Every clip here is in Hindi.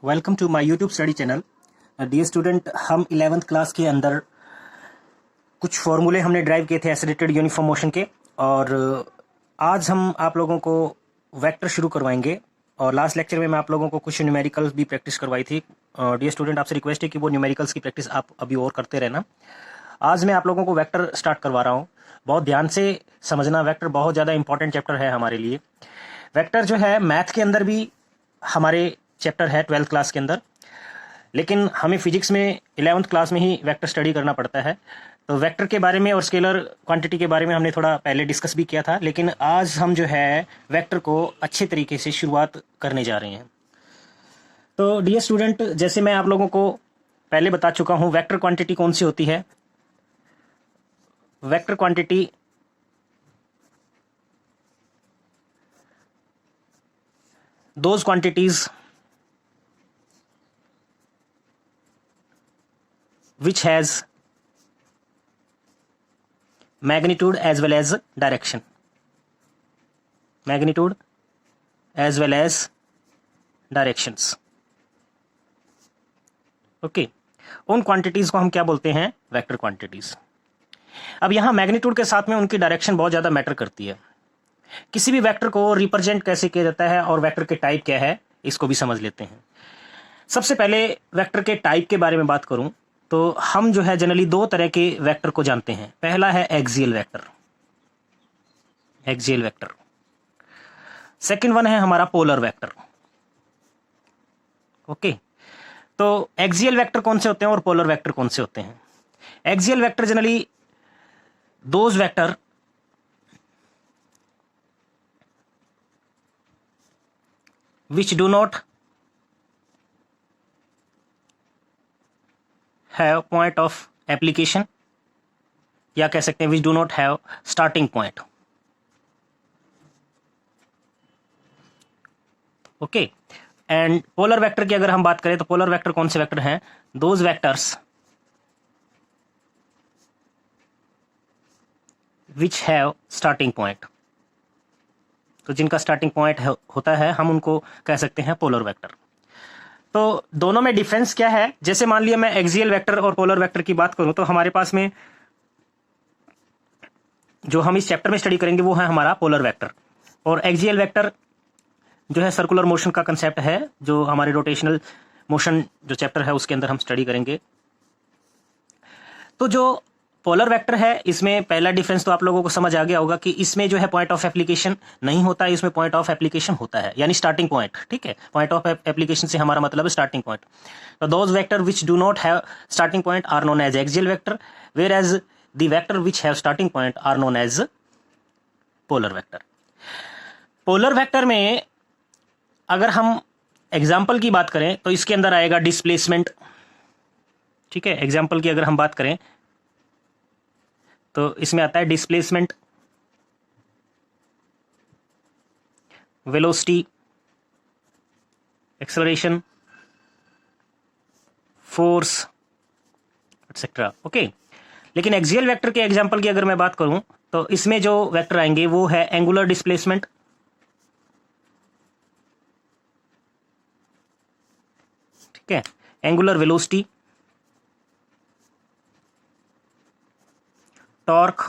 Welcome to my YouTube study channel. Dear student, हम 11th क्लास के अंदर कुछ फॉर्मूले हमने ड्राइव किए थे एसिलेटेड यूनिफॉर्म मोशन के, और आज हम आप लोगों को वेक्टर शुरू करवाएंगे। और लास्ट लेक्चर में मैं आप लोगों को कुछ न्यूमेरिकल्स भी प्रैक्टिस करवाई थी। डियर स्टूडेंट, आपसे रिक्वेस्ट है कि वो न्यूमेरिकल्स की प्रैक्टिस आप अभी और करते रहना। आज मैं आप लोगों को वेक्टर स्टार्ट करवा रहा हूँ। बहुत ध्यान से समझना, वेक्टर बहुत ज़्यादा इंपॉर्टेंट चैप्टर है हमारे लिए। वेक्टर जो है मैथ के अंदर भी हमारे चैप्टर है 12th क्लास के अंदर, लेकिन हमें फिजिक्स में 11th क्लास में ही वेक्टर स्टडी करना पड़ता है। तो वेक्टर के बारे में और स्केलर क्वांटिटी के बारे में हमने थोड़ा पहले डिस्कस भी किया था, लेकिन आज हम जो है वेक्टर को अच्छे तरीके से शुरुआत करने जा रहे हैं। तो डियर स्टूडेंट, जैसे मैं आप लोगों को पहले बता चुका हूँ, वेक्टर क्वांटिटी कौन सी होती है। Vector quantity those quantities which has magnitude as well as direction, magnitude as well as directions। Okay, उन क्वांटिटीज को हम क्या बोलते हैं? Vector quantities. अब यहां मैग्नीट्यूड के साथ में उनकी डायरेक्शन बहुत ज्यादा मैटर करती है। किसी भी वेक्टर को रिप्रेजेंट कैसे किया जाता है और वेक्टर के टाइप क्या है, इसको भी समझ लेते हैं। सबसे पहले वेक्टर के टाइप के बारे में बात करूं तो हम जो है जनरली दो तरह के वेक्टर को जानते हैं। पहला है axial vector, axial vector. Second one है हमारा पोलर वेक्टर। ओके, तो एक्सियल वेक्टर कौन से होते हैं और पोलर वेक्टर कौन से होते हैं? Axial vector generally those vector which do not have point of application, या कह सकते हैं which do not have starting point। Okay, and polar vector की अगर हम बात करें तो पोलर वेक्टर कौन से वेक्टर हैं? Those vectors which have starting point। तो जिनका स्टार्टिंग पॉइंट होता है हम उनको कह सकते हैं पोलर वेक्टर। तो दोनों में डिफरेंस क्या है? जैसे मान लिया मैं एक्सियल वेक्टर और पोलर वेक्टर की बात करूं तो हमारे पास में जो हम इस चैप्टर में स्टडी करेंगे वो है हमारा पोलर वेक्टर। और एक्सियल वेक्टर जो है सर्कुलर मोशन का कंसेप्ट है, जो हमारे रोटेशनल मोशन जो चैप्टर है उसके अंदर हम स्टडी करेंगे। तो जो पोलर वेक्टर है इसमें पहला डिफरेंस तो आप लोगों को समझ आ गया होगा कि इसमें जो है पॉइंट ऑफ एप्लीकेशन नहीं होता है, इसमें पॉइंट ऑफ एप्लीकेशन होता है, यानी स्टार्टिंग पॉइंट। ठीक है, पॉइंट ऑफ एप्लीकेशन से हमारा मतलब है स्टार्टिंग पॉइंट। तो those vector which do not have starting point are known as axial vector, whereas the vector which have starting point are known as polar vector. Polar vector में अगर हम एग्जाम्पल की बात करें तो इसके अंदर आएगा डिस्प्लेसमेंट। ठीक है, एग्जाम्पल की अगर हम बात करें तो इसमें आता है displacement, velocity, acceleration, force, etcetera. Okay, लेकिन एक्सियल वेक्टर के एग्जांपल की अगर मैं बात करूं तो इसमें जो वेक्टर आएंगे वो है एंगुलर डिस्प्लेसमेंट, ठीक है, angular velocity, torque,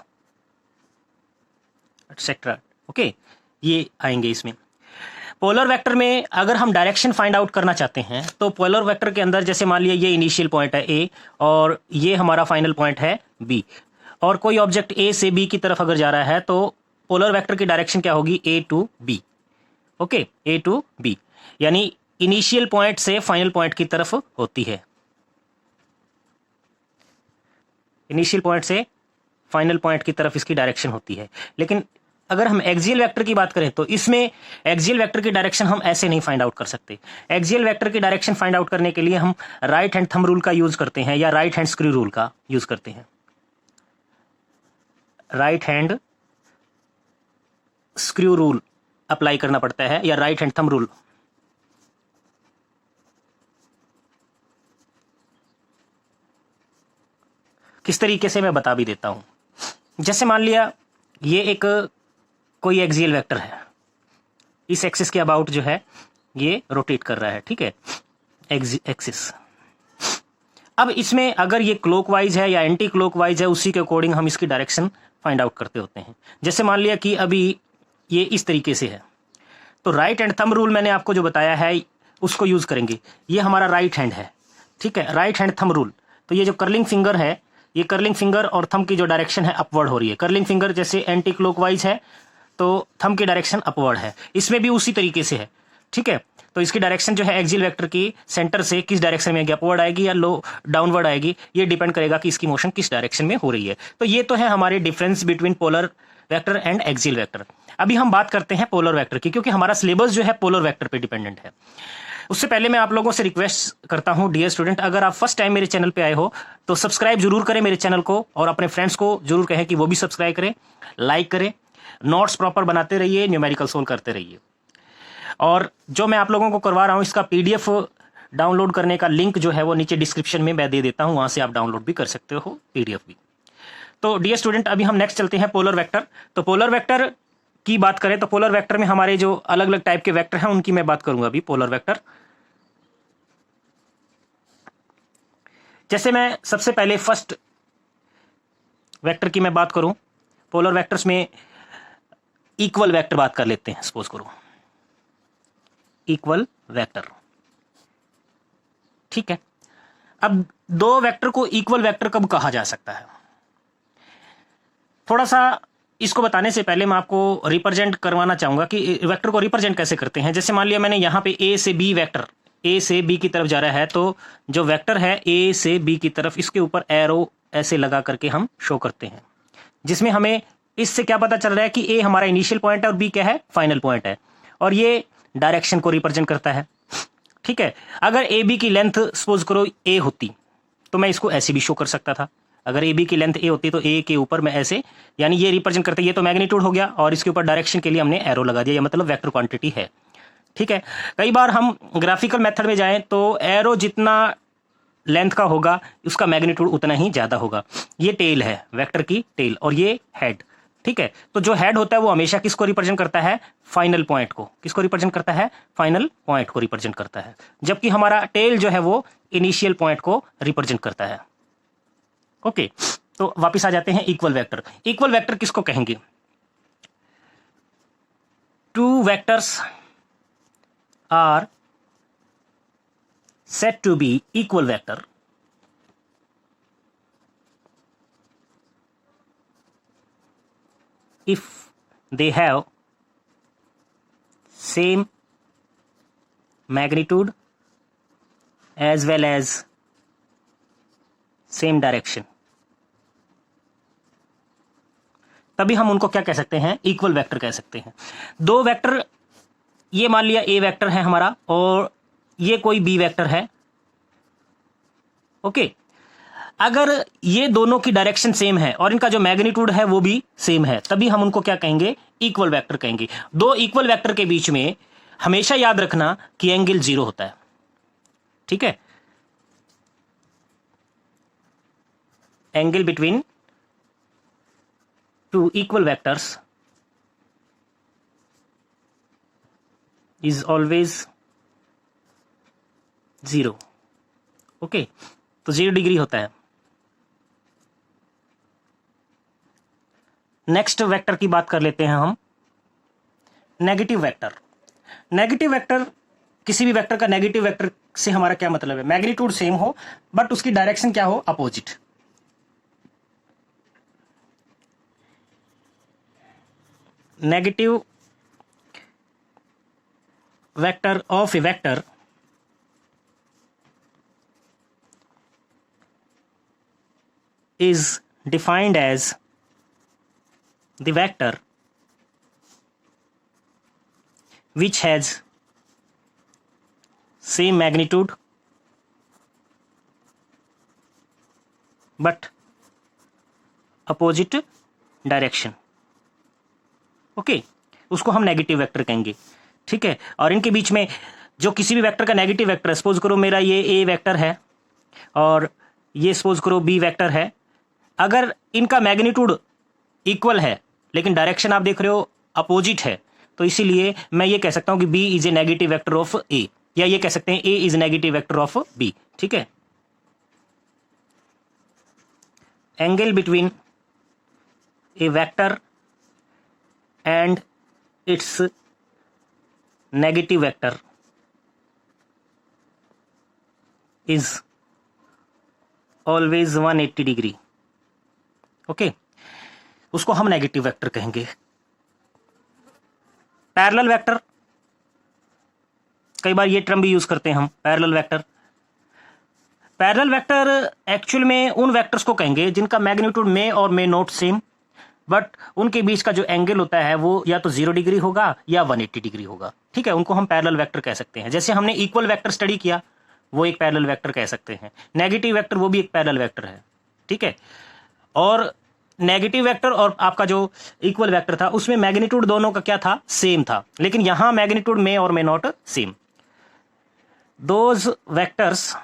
etcetera. Okay, ये आएंगे इसमें। पोलर वेक्टर में अगर हम डायरेक्शन फाइंड आउट करना चाहते हैं तो पोलर वेक्टर के अंदर जैसे मान लिया ये इनिशियल पॉइंट है ए और ये हमारा फाइनल पॉइंट है बी, और कोई ऑब्जेक्ट ए से बी की तरफ अगर जा रहा है तो पोलर वेक्टर की डायरेक्शन क्या होगी? A to B. Okay, A to B, यानी इनिशियल पॉइंट से फाइनल पॉइंट की तरफ होती है। इनिशियल पॉइंट से फाइनल पॉइंट की तरफ इसकी डायरेक्शन होती है। लेकिन अगर हम एक्सियल वेक्टर की बात करें तो इसमें एक्सियल वेक्टर की डायरेक्शन हम ऐसे नहीं फाइंड आउट कर सकते। एक्सियल वेक्टर की डायरेक्शन फाइंड आउट करने के लिए हम राइट हैंड थंब रूल का यूज करते हैं या राइट हैंड स्क्रू रूल का यूज करते हैं। Right hand screw rule apply करना पड़ता है या राइट हैंड थंब रूल। किस तरीके से मैं बता भी देता हूं। जैसे मान लिया ये एक कोई एक्सियल वेक्टर है, इस एक्सिस के अबाउट जो है ये रोटेट कर रहा है। ठीक है, एक्सिस। अब इसमें अगर ये क्लॉकवाइज है या एंटी क्लॉकवाइज है, उसी के अकॉर्डिंग हम इसकी डायरेक्शन फाइंड आउट करते होते हैं। जैसे मान लिया कि अभी ये इस तरीके से है, तो राइट हैंड थंब रूल मैंने आपको जो बताया है उसको यूज करेंगे। ये हमारा राइट हैंड है, ठीक है, राइट हैंड थंब रूल। तो ये जो कर्लिंग फिंगर है, ये कर्लिंग फिंगर और थंब की जो डायरेक्शन है अपवर्ड हो रही है। कर्लिंग फिंगर जैसे एंटी क्लॉकवाइज है तो थंब की डायरेक्शन अपवर्ड है, इसमें भी उसी तरीके से है, ठीक है। तो इसकी डायरेक्शन जो है एक्सियल वेक्टर की सेंटर से किस डायरेक्शन में आएगी, अपवर्ड आएगी या लो डाउनवर्ड आएगी, ये डिपेंड करेगा कि इसकी मोशन किस डायरेक्शन में हो रही है। तो ये तो है हमारे difference between polar vector and axial vector. अभी हम बात करते हैं पोलर वेक्टर की, क्योंकि हमारा सिलेबस जो है पोलर वेक्टर पे डिपेंडेंट है। उससे पहले मैं आप लोगों से रिक्वेस्ट करता हूं डियर स्टूडेंट, अगर आप फर्स्ट टाइम मेरे चैनल पे आए हो तो सब्सक्राइब जरूर करें मेरे चैनल को, और अपने फ्रेंड्स को जरूर कहें कि वो भी सब्सक्राइब करें, लाइक करें, नोट्स प्रॉपर बनाते रहिए, न्यूमेरिकल सोल्व करते रहिए। और जो मैं आप लोगों को करवा रहा हूं इसका पीडीएफ डाउनलोड करने का लिंक जो है वो नीचे डिस्क्रिप्शन में मैं दे देता हूं, वहां से आप डाउनलोड भी कर सकते हो, पीडीएफ भी। तो डियर स्टूडेंट, अभी हम नेक्स्ट चलते हैं पोलर वेक्टर। तो पोलर वेक्टर की बात करें तो पोलर वेक्टर में हमारे जो अलग अलग टाइप के वेक्टर हैं उनकी मैं बात करूंगा अभी। पोलर वेक्टर, जैसे मैं सबसे पहले फर्स्ट वेक्टर की मैं बात करूं, पोलर वेक्टर्स में इक्वल वेक्टर बात कर लेते हैं। सपोज करो इक्वल वेक्टर, ठीक है। अब दो वेक्टर को इक्वल वेक्टर कब कहा जा सकता है, थोड़ा सा इसको बताने से पहले मैं आपको रिप्रेजेंट करवाना चाहूंगा कि वेक्टर को रिप्रेजेंट कैसे करते हैं। जैसे मान लिया मैंने यहां पे ए से बी वेक्टर, ए से बी की तरफ जा रहा है, तो जो वेक्टर है ए से बी की तरफ, इसके ऊपर एरो ऐसे लगा करके हम शो करते हैं, जिसमें हमें इससे क्या पता चल रहा है कि ए हमारा इनिशियल पॉइंट है और बी क्या है, फाइनल पॉइंट है, और ये डायरेक्शन को रिप्रेजेंट करता है, ठीक है। अगर ए बी की लेंथ सपोज करो ए होती तो मैं इसको ऐसे भी शो कर सकता था। अगर ए बी की लेंथ ए होती तो ए के ऊपर मैं ऐसे, यानी ये रिप्रेजेंट करते, ये तो मैग्नीट्यूड हो गया और इसके ऊपर डायरेक्शन के लिए हमने एरो लगा दिया, ये मतलब वेक्टर क्वांटिटी है, ठीक है। कई बार हम ग्राफिकल मेथड में जाएं तो एरो जितना लेंथ का होगा उसका मैग्नीट्यूड उतना ही ज्यादा होगा। ये टेल है, वेक्टर की टेल, और ये हेड, ठीक है। तो जो हेड होता है वो हमेशा किसको रिप्रेजेंट करता है, फाइनल पॉइंट को। किसको रिप्रेजेंट करता है, फाइनल पॉइंट को रिप्रेजेंट करता है, जबकि हमारा टेल जो है वो इनिशियल पॉइंट को रिप्रेजेंट करता है। ओके, तो वापिस आ जाते हैं इक्वल वेक्टर। इक्वल वेक्टर किसको कहेंगे, two vectors are said to be equal vector if they have same magnitude as well as same direction, तभी हम उनको क्या कह सकते हैं, इक्वल वेक्टर कह सकते हैं। दो वेक्टर, ये मान लिया ए वेक्टर है हमारा और ये कोई बी वेक्टर है, ओके। अगर ये दोनों की डायरेक्शन सेम है और इनका जो मैग्नीट्यूड है वो भी सेम है, तभी हम उनको क्या कहेंगे, इक्वल वेक्टर कहेंगे। दो इक्वल वेक्टर के बीच में हमेशा याद रखना कि एंगल 0 होता है, ठीक है। Angle between two equal vectors is always 0, okay. तो 0 डिग्री होता है। नेक्स्ट वेक्टर की बात कर लेते हैं हम, नेगेटिव वेक्टर। नेगेटिव वेक्टर, किसी भी वेक्टर का नेगेटिव वेक्टर से हमारा क्या मतलब है, मैग्नीट्यूड सेम हो बट उसकी डायरेक्शन क्या हो, opposite. Negative vector of a vector is defined as the vector which has same magnitude but opposite direction, okay. उसको हम नेगेटिव वेक्टर कहेंगे, ठीक है। और इनके बीच में जो किसी भी वेक्टर का नेगेटिव वेक्टर, सपोज करो मेरा ये ए वेक्टर है और ये सपोज करो बी वेक्टर है, अगर इनका मैग्नीट्यूड इक्वल है लेकिन डायरेक्शन आप देख रहे हो अपोजिट है, तो इसीलिए मैं ये कह सकता हूं कि B is a negative vector of A, या ये कह सकते हैं A is negative vector of B. ठीक है, angle between a vector and its negative vector is always 180 degree. Okay, उसको हम नेगेटिव वेक्टर कहेंगे। पैरेलल वेक्टर, कई बार ये टर्म भी यूज करते हैं हम, parallel vector. Parallel vector actual में उन वेक्टर्स को कहेंगे जिनका मैग्नीट्यूड में और मे नॉट सेम, बट उनके बीच का जो एंगल होता है वो या तो 0 डिग्री होगा या 180 डिग्री होगा। ठीक है, उनको हम पैरेलल वेक्टर कह सकते हैं। जैसे हमने इक्वल वेक्टर स्टडी किया, वो एक पैरेलल वेक्टर कह सकते हैं। नेगेटिव वेक्टर वो भी एक पैरेलल वेक्टर है। ठीक है, और नेगेटिव वेक्टर और आपका जो इक्वल वेक्टर था उसमें मैग्नीट्यूड दोनों का क्या था, सेम था, लेकिन यहां मैग्नीट्यूड में और may not same. Those vectors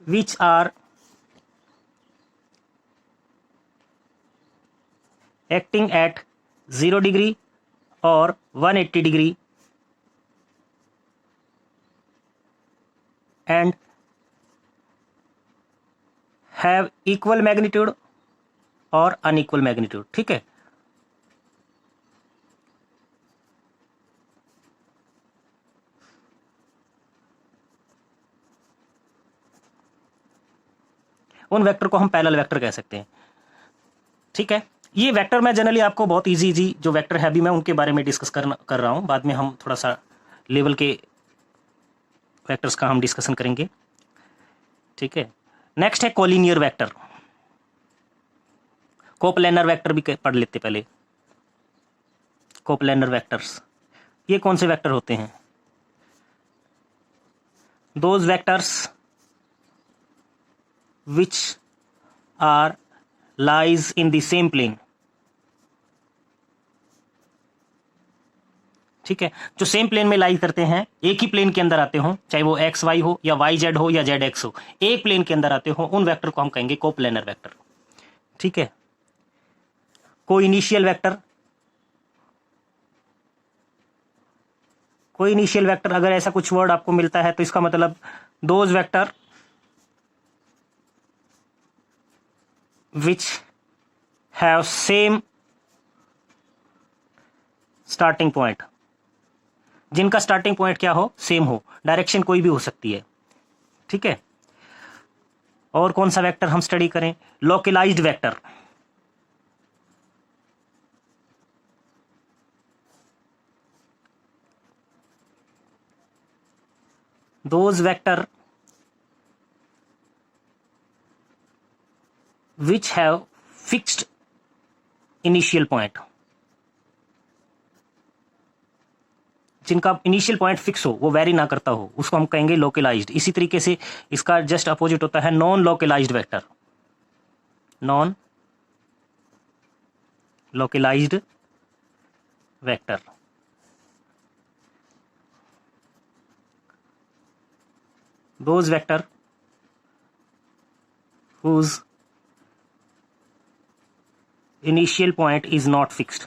which are acting at 0 degree or 180 degree and have equal magnitude और unequal magnitude। ठीक है, उन वेक्टर को हम पैरेलल वेक्टर कह सकते हैं। ठीक है, ये वेक्टर मैं जनरली आपको बहुत इजी जो वेक्टर है अभी मैं उनके बारे में डिस्कस कर रहा हूं। बाद में हम थोड़ा सा लेवल के वेक्टर्स का हम डिस्कशन करेंगे। ठीक है, नेक्स्ट है कोलिनियर वेक्टर। कोप्लेनर वेक्टर भी पढ़ लेते पहले। कोप्लेनर वेक्टर्स, ये कौन से वेक्टर होते हैं? Those vectors which are lies in the same plane। ठीक है, जो सेम प्लेन में लाई करते हैं, एक ही प्लेन के अंदर आते हो, चाहे वो एक्स वाई हो या वाई जेड हो या जेड एक्स हो, एक प्लेन के अंदर आते हो, उन वेक्टर को हम कहेंगे कोप्लेनर वेक्टर। ठीक है, कोइनिशियल वेक्टर। कोइनिशियल वेक्टर, अगर ऐसा कुछ वर्ड आपको मिलता है तो इसका मतलब those vector which have same starting point, जिनका स्टार्टिंग पॉइंट क्या हो, सेम हो, डायरेक्शन कोई भी हो सकती है। ठीक है, और कौन सा वेक्टर हम स्टडी करें? Localised vector. Those vector which have fixed initial point, जिनका इनिशियल पॉइंट फिक्स हो, वो वेरी ना करता हो, उसको हम कहेंगे लोकलाइज्ड। इसी तरीके से इसका जस्ट अपोजिट होता है non localised vector. Non localised vector, those vector whose initial point is not fixed,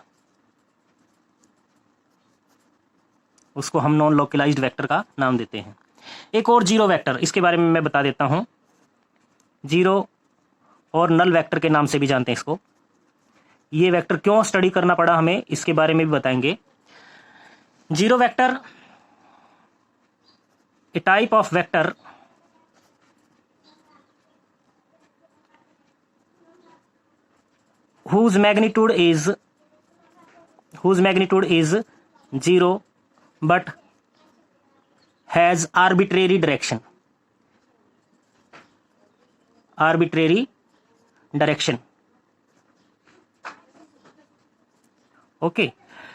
उसको हम नॉन लोकलाइज्ड वेक्टर का नाम देते हैं। एक और जीरो वेक्टर, इसके बारे में मैं बता देता हूं। जीरो और नल वेक्टर के नाम से भी जानते हैं इसको। ये वेक्टर क्यों स्टडी करना पड़ा हमें, इसके बारे में भी बताएंगे। Zero vector A type of vector whose magnitude is 0 but has arbitrary direction। Okay,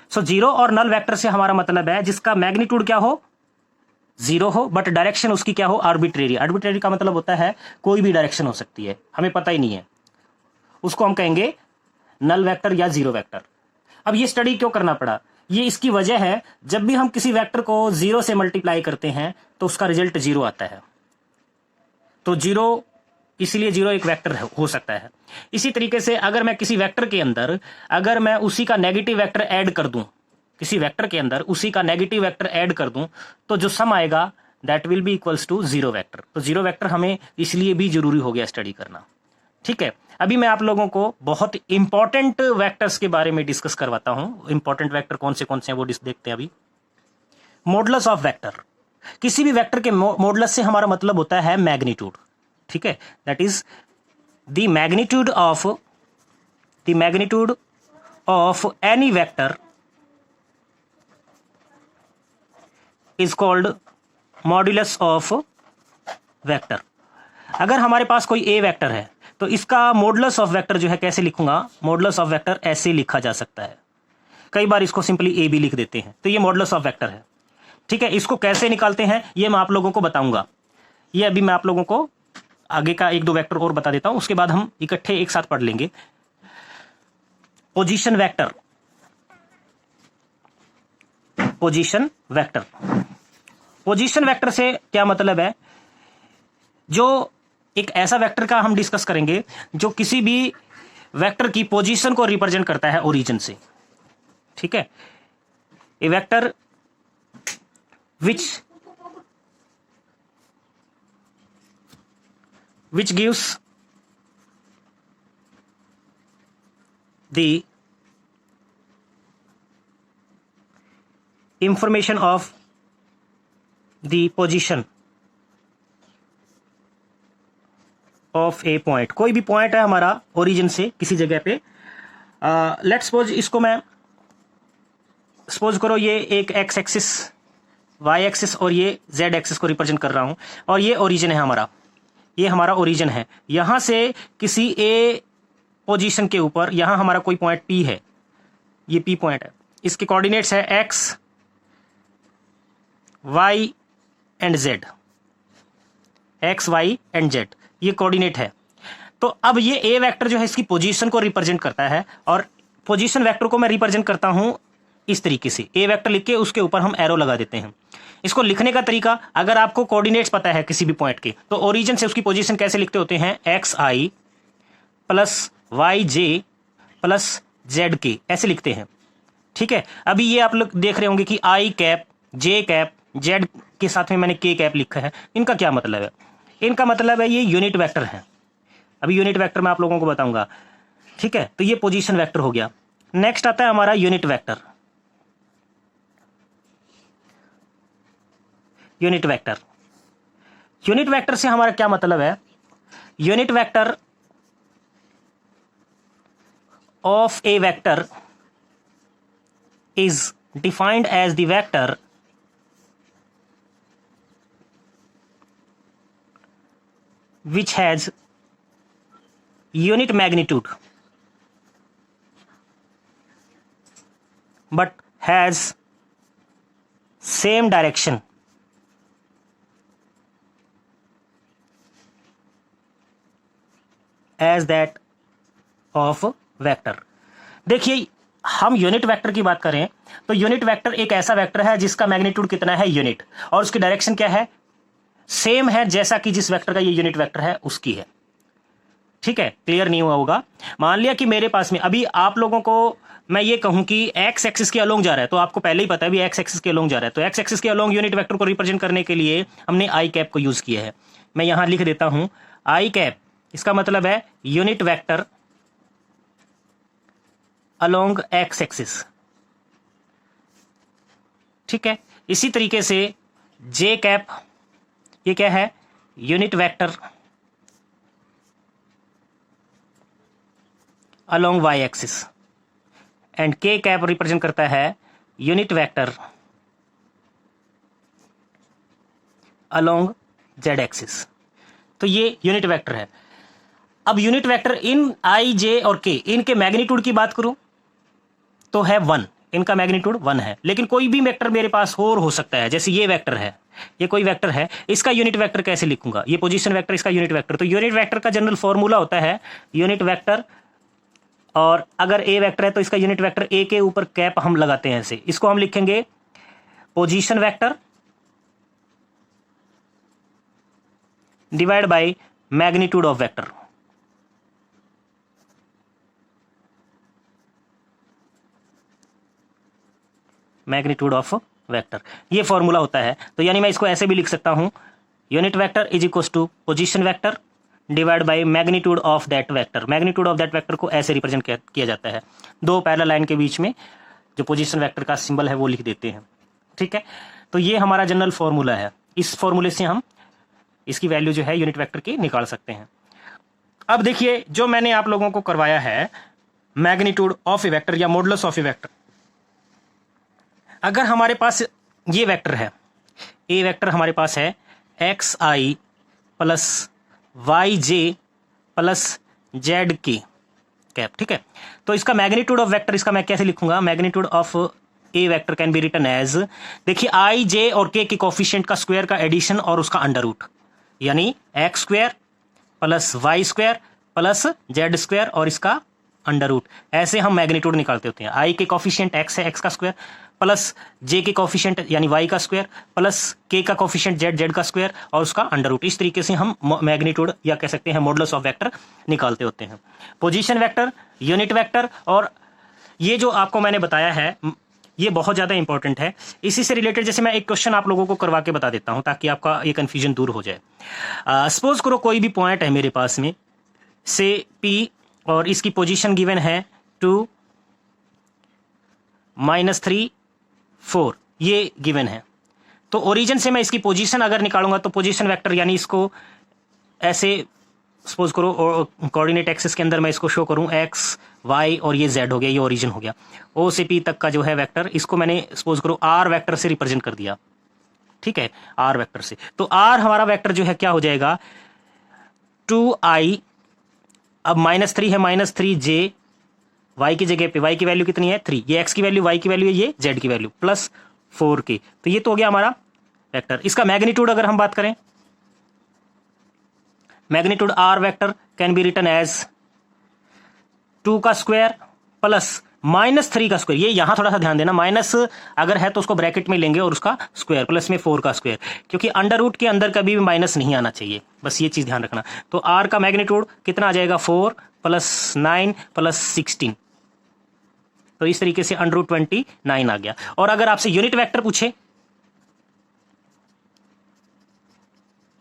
so zero और नल वेक्टर से हमारा मतलब है जिसका मैग्नीट्यूड क्या हो, 0 हो, बट डायरेक्शन उसकी क्या हो, आर्बिट्रेरी। आर्बिट्रेरी का मतलब होता है कोई भी डायरेक्शन हो सकती है, हमें पता ही नहीं है, उसको हम कहेंगे नल वेक्टर या जीरो वेक्टर। अब ये स्टडी क्यों करना पड़ा? ये इसकी वजह है, जब भी हम किसी वेक्टर को 0 से मल्टीप्लाई करते हैं तो उसका रिजल्ट 0 आता है। तो 0, इसलिए 0 एक वेक्टर हो सकता है। इसी तरीके से अगर मैं किसी वेक्टर के अंदर अगर मैं उसी का नेगेटिव वेक्टर ऐड कर दूं, किसी वेक्टर के अंदर उसी का नेगेटिव वेक्टर ऐड कर दूं तो जो सम आएगा that will be equals to zero vector. तो जीरो वेक्टर हमें इसलिए भी जरूरी हो गया स्टडी करना। ठीक है, अभी मैं आप लोगों को बहुत इंपॉर्टेंट वेक्टर्स के बारे में डिस्कस करवाता हूं। इंपॉर्टेंट वेक्टर कौन से हैं वो देखते हैं अभी। मॉडुलस ऑफ वेक्टर, किसी भी वेक्टर के मॉडुलस से हमारा मतलब होता है मैग्नीट्यूड। ठीक है, that is the magnitude of any vector is called modulus of vector. अगर हमारे पास कोई ए वेक्टर है तो इसका मॉडुलस ऑफ वेक्टर जो है कैसे लिखूंगा, मॉडुलस ऑफ वेक्टर ऐसे लिखा जा सकता है। कई बार इसको सिंपली ए भी लिख देते हैं, तो ये मॉडुलस ऑफ वेक्टर है। ठीक है, इसको कैसे निकालते हैं ये मैं आप लोगों को बताऊंगा। ये अभी मैं आप लोगों को आगे का एक दो वेक्टर और बता देता हूं, उसके बाद हम इकट्ठे एक साथ पढ़ लेंगे। Position vector, position vector, position vector से क्या मतलब है, जो एक ऐसा वेक्टर का हम डिस्कस करेंगे जो किसी भी वेक्टर की पोजीशन को रिप्रेजेंट करता है ओरिजिन से। ठीक है, ए vector which gives the information of the position of a point। कोई भी पॉइंट है हमारा ओरिजिन से किसी जगह पे, लेट्स सपोज इसको मैं सपोज करो ये एक एक्स एक्सिस, वाई एक्सिस और ये जेड एक्सिस को रिप्रेजेंट कर रहा हूं, और ये ओरिजिन है हमारा, ये हमारा ओरिजिन है। यहां से किसी ए पोजीशन के ऊपर यहां हमारा कोई पॉइंट पी है, ये पी पॉइंट है, इसके कोऑर्डिनेट्स है X Y and Z, X Y and Z, ये कोऑर्डिनेट है। तो अब ये ए वेक्टर जो है इसकी पोजीशन को रिप्रेजेंट करता है, और पोजीशन वेक्टर को मैं रिप्रेजेंट करता हूं इस तरीके से, ए वेक्टर लिख के उसके ऊपर हम एरो लगा देते हैं। इसको लिखने का तरीका, अगर आपको कोऑर्डिनेट्स पता है किसी भी पॉइंट के, तो ओरिजिन से उसकी पोजीशन कैसे लिखते होते हैं, एक्स आई प्लस वाई जे प्लस जेड के, ऐसे लिखते हैं। ठीक है, अभी ये आप लोग देख रहे होंगे कि आई कैप, जे कैप, जेड के साथ में मैंने के कैप लिखा है। इनका क्या मतलब है, इनका मतलब है ये यूनिट वेक्टर है। अभी यूनिट वेक्टर मैं आप लोगों को बताऊंगा। ठीक है, तो ये पोजीशन वेक्टर हो गया। नेक्स्ट आता है हमारा unit vector. Unit vector, unit vector से हमारा क्या मतलब है, unit vector of a vector is defined as the vector which has unit magnitude but has same direction as that of vector। देखिए, हम यूनिट वेक्टर की बात करें तो यूनिट वेक्टर एक ऐसा वेक्टर है जिसका मैग्नीट्यूड कितना है, यूनिट, और उसकी डायरेक्शन क्या है, सेम है जैसा कि जिस वेक्टर का ये यूनिट वेक्टर है उसकी है। ठीक है, क्लियर नहीं हुआ होगा। मान लिया कि मेरे पास में अभी आप लोगों को मैं ये कहूं कि एक्स एक्सिस के अलोंग जा रहा है, तो आपको पहले ही पता है भी एक्स एक्सिस के अलोंग जा रहा है, तो एक्स एक्सिस के अलोंग यूनिट वेक्टर को रिप्रेजेंट करने के लिए हमने आई कैप को यूज किया है। मैं यहां लिख देता हूं आई कैप, इसका मतलब है unit vector along x axis. ठीक है, इसी तरीके से जे कैप, ये क्या है, unit vector along Y axis, and K cap represent करता है unit vector along Z axis. तो ये यूनिट वेक्टर है। अब यूनिट वेक्टर इन आई जे और के, इनके मैग्नीट्यूड की बात करूं तो है 1, इनका मैग्नीट्यूड 1 है। लेकिन कोई भी वेक्टर मेरे पास और हो सकता है, जैसे ये वेक्टर है, ये कोई वेक्टर है, इसका यूनिट वेक्टर कैसे लिखूंगा, ये पोजीशन वेक्टर, इसका यूनिट वेक्टर। तो यूनिट वेक्टर का जनरल फॉर्मूला होता है यूनिट वेक्टर, और अगर ए वेक्टर है तो इसका यूनिट वेक्टर ए के ऊपर कैप हम लगाते हैं ऐसे, इसको हम लिखेंगे position vector divide by magnitude of vector. Magnitude of vector, ये फॉर्मूला होता है। तो यानी मैं इसको ऐसे भी लिख सकता हूँ, unit vector is equals to position vector divide by magnitude of that vector. Magnitude of that vector को ऐसे रिप्रेजेंट किया जाता है, दो पैरेलल लाइन के बीच में जो पोजीशन वेक्टर का सिंबल है वो लिख देते हैं, ठीक है। तो ये हमारा जनरल फॉर्मूला है, इस फॉर्मूले से हम इसकी वैल्यू जो है यूनिट वेक्टर की निकाल सकते हैं। अब देखिए, जो मैंने आप लोगों को करवाया है मैग्नीट्यूड ऑफ ए वेक्टर या मॉडुलस ऑफ ए वेक्टर, अगर हमारे पास ये वेक्टर है, ए वेक्टर हमारे पास है एक्स आई प्लस वाई जे प्लस जेड के कैप, ठीक है। तो इसका मैग्नीट्यूड ऑफ वेक्टर, इसका मैं कैसे लिखूंगा, magnitude of a vector can be written as, देखिए आई जे और के कोफिशिएंट का स्क्वायर का एडिशन और उसका अंडर रूट, यानी X square plus Y square plus Z square और इसका अंडर रूट, ऐसे हम मैग्नीट्यूड निकालते होते हैं। आई के कोफिशिएंट एक्स है, एक्स का स्क्वायर, प्लस जे के कोफिशिएंट यानी वाई का स्क्वायर, प्लस के का कोफिशिएंट जेड, जेड का स्क्वायर और उसका अंडर रूट। इस तरीके से हम मैग्नीट्यूड या कह सकते हैं मॉडुलस ऑफ वेक्टर निकालते होते हैं। पोजीशन वेक्टर, यूनिट वेक्टर, और ये जो आपको मैंने बताया है ये बहुत ज़्यादा इंपॉर्टेंट है। इसी से रिलेटेड जैसे मैं एक क्वेश्चन आप लोगों को करवा के बता देता हूं ताकि आपका ये कंफ्यूजन दूर हो जाए। सपोज करो कोई भी पॉइंट है मेरे पास में, से P, और इसकी पोजीशन गिवन है 2 -3 4, ये गिवन है। तो ओरिजिन से मैं इसकी पोजीशन अगर निकालूंगा तो पोजीशन वेक्टर यानी इसको ऐसे सपोज करो कोऑर्डिनेट एक्सिस के अंदर मैं इसको शो करूं एक्स वाई और ये जेड हो गया, ये ओरिजिन हो गया। ओ से पी तक का जो है वेक्टर, इसको मैंने सपोज करो आर वेक्टर से रिप्रेजेंट कर दिया, ठीक है, आर वेक्टर से। तो आर हमारा वेक्टर जो है क्या हो जाएगा 2i, अब -3 है, -3j, y की जगह पे y की वैल्यू कितनी है 3, ये x की वैल्यू, y की वैल्यू है, ये z की वैल्यू, प्लस 4k। तो ये तो हो गया हमारा वेक्टर। इसका मैग्नीट्यूड अगर हम बात करें, magnitude R vector can be written as 2 का स्क्वायर प्लस -3 का स्क्वायर, ये यहां थोड़ा सा ध्यान देना, माइनस अगर है तो उसको ब्रैकेट में लेंगे और उसका स्क्वायर, प्लस में 4 का स्क्वायर, क्योंकि अंडर रूट के अंदर कभी भी माइनस नहीं आना चाहिए, बस ये चीज ध्यान रखना। तो आर का मैग्नीट्यूड कितना आ जाएगा 4 + 9 + 16, तो इस तरीके से अंडर रूट 29 आ गया। और अगर आपसे यूनिट वेक्टर पूछे,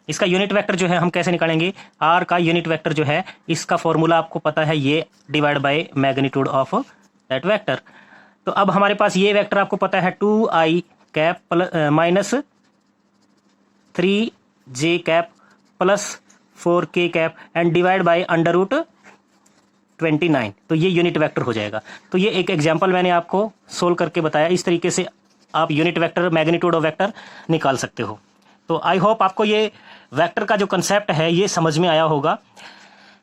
इसका यूनिट वेक्टर जो है हम कैसे निकालेंगे, आर का यूनिट वेक्टर जो है इसका फॉर्मूला आपको पता है, ये divide by magnitude of that vector. तो अब हमारे पास ये वेक्टर आपको पता है 2i cap -3j cap plus 4k cap and divide by under root 29, तो ये यूनिट वेक्टर हो जाएगा। तो ये एक एग्जांपल मैंने आपको सोल्व करके बताया, इस तरीके से आप unit vector, magnitude of vector निकाल सकते हो। तो आई होप आपको ये वेक्टर का जो कंसेप्ट है ये समझ में आया होगा।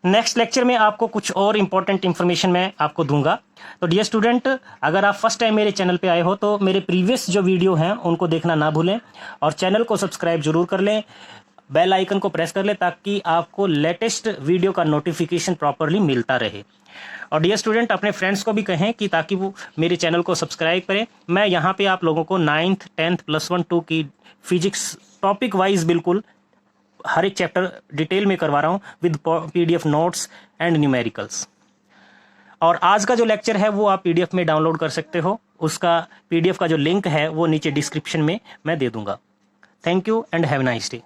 नेक्स्ट लेक्चर में आपको कुछ और इंपॉर्टेंट इंफॉर्मेशन मैं आपको दूंगा। तो डियर स्टूडेंट, अगर आप फर्स्ट टाइम मेरे चैनल पे आए हो तो मेरे प्रीवियस जो वीडियो हैं उनको देखना ना भूलें और चैनल को सब्सक्राइब जरूर कर लें, बेल आइकन को प्रेस कर लें ताकि आपको लेटेस्ट वीडियो का नोटिफिकेशन प्रॉपरली मिलता रहे। और डियर स्टूडेंट, अपने फ्रेंड्स को भी कहें कि ताकि वो मेरे चैनल को सब्सक्राइब करें। मैं यहाँ पे आप लोगों को 9th 10th +1 2 की फिजिक्स टॉपिक वाइज बिल्कुल हर एक चैप्टर डिटेल में करवा रहा हूँ with PDF notes and numericals. और आज का जो लेक्चर है वो आप PDF में डाउनलोड कर सकते हो, उसका PDF का जो लिंक है वो नीचे डिस्क्रिप्शन में मैं दे दूंगा। Thank you and have a nice day.